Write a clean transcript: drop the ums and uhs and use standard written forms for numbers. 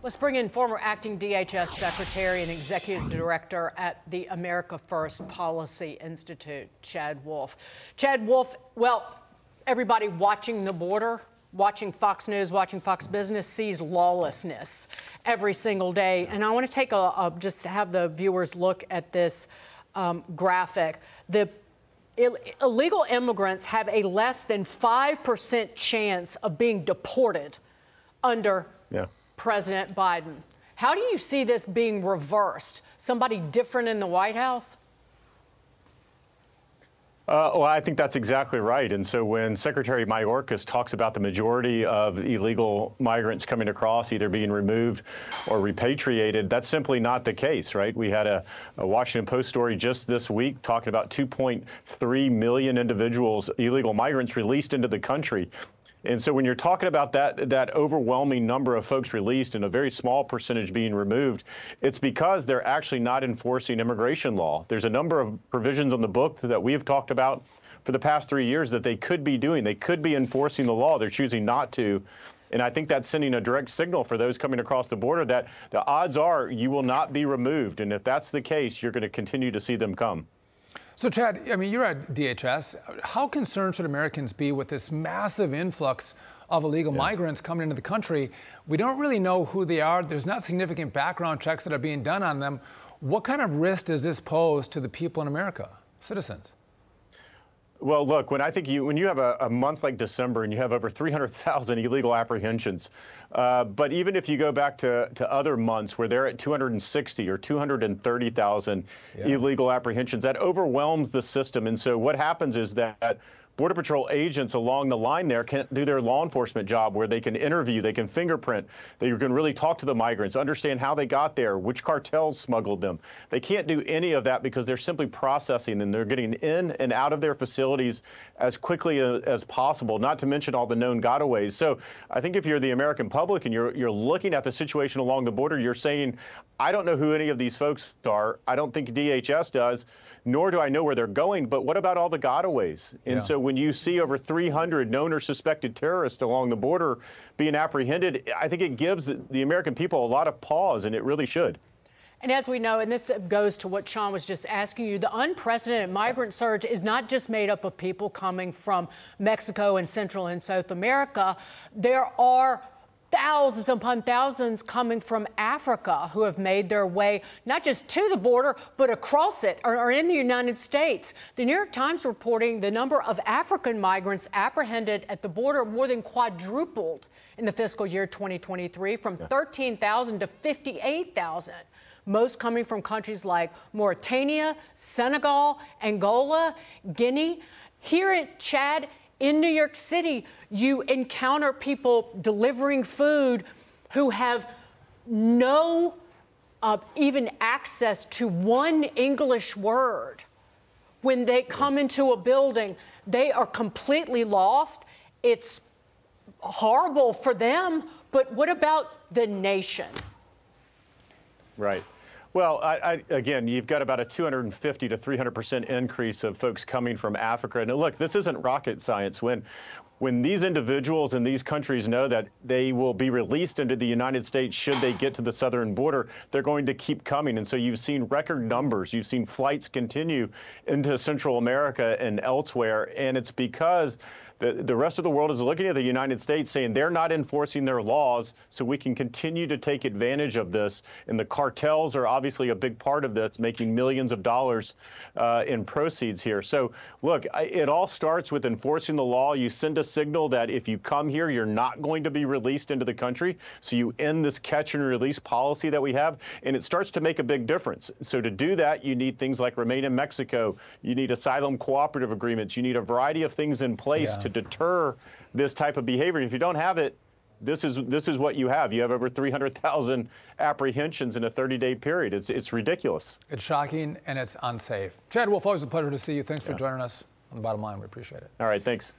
Let's bring in former acting DHS Secretary and Executive Director at the America First Policy Institute, Chad Wolf. Chad Wolf, well, everybody watching the border, watching Fox News, watching Fox Business sees lawlessness every single day. And I want to take just have the viewers look at this graphic. The illegal immigrants have a less than 5% chance of being deported under President Biden. How do you see this being reversed? Somebody different in the White House? Well, I think that's exactly right. And so when Secretary Mayorkas talks about the majority of illegal migrants coming across either being removed or repatriated, that's simply not the case, right? We had a Washington Post story just this week talking about 2.3 million individuals, illegal migrants, released into the country. And so when you're talking about that overwhelming number of folks released and a very small percentage being removed, it's because they're actually not enforcing immigration law. There's a number of provisions on the book that we have talked about for the past 3 years that they could be doing. They could be enforcing the law. They're choosing not to. And I think that's sending a direct signal for those coming across the border that the odds are you will not be removed. And if that's the case, you're going to continue to see them come. So, Chad, I mean, you're at DHS. How concerned should Americans be with this massive influx of illegal migrants coming into the country? We don't really know who they are. There's not significant background checks that are being done on them. What kind of risk does this pose to the people in America, citizens? Well, look, when you have a month like December and you have over 300,000 illegal apprehensions, but even if you go back to other months where they're at 260 or 230,000 illegal apprehensions, that overwhelms the system. And so what happens is that Border Patrol agents along the line there can't do their law enforcement job where they can interview, they can fingerprint, they can really talk to the migrants, understand how they got there, which cartels smuggled them. They can't do any of that because they're simply processing and they're getting in and out of their facilities as quickly as possible, not to mention all the known gotaways. So I think if you're the American public and you're looking at the situation along the border, you're saying, I don't know who any of these folks are. I don't think DHS does, nor do I know where they're going. But what about all the gotaways? And so when you see over 300 known or suspected terrorists along the border being apprehended, I think it gives the American people a lot of pause, and it really should. And as we know, and this goes to what Sean was just asking you, the unprecedented migrant surge is not just made up of people coming from Mexico and Central and South America. There are thousands upon thousands coming from Africa who have made their way not just to the border, but across it or in the United States. The New York Times reporting the number of African migrants apprehended at the border more than quadrupled in the fiscal year 2023, from 13,000 to 58,000. Most coming from countries like Mauritania, Senegal, Angola, Guinea. Here at Chad, in New York City, you encounter people delivering food who have no even access to one English word. When they come into a building, they are completely lost. It's horrible for them, but what about the nation? Right. Well, again, you've got about a 250 to 300% increase of folks coming from Africa. And look, this isn't rocket science. When these individuals in these countries know that they will be released into the United States should they get to the southern border, they're going to keep coming. And so you've seen record numbers. You've seen flights continue into Central America and elsewhere. And it's because the rest of the world is looking at the United States saying they're not enforcing their laws, so we can continue to take advantage of this. And the cartels are obviously a big part of this, making millions of dollars in proceeds here. So, look, it all starts with enforcing the law. You send a signal that if you come here, you're not going to be released into the country. So you end this catch and release policy that we have, and it starts to make a big difference. So to do that, you need things like Remain in Mexico. You need asylum cooperative agreements. You need a variety of things in place to deter this type of behavior. And if you don't have it, this is what you have. You have over 300,000 apprehensions in a 30-day period. It's ridiculous. It's shocking and it's unsafe. Chad Wolf, always a pleasure to see you. Thanks for joining us on The Bottom Line. We appreciate it. All right, thanks.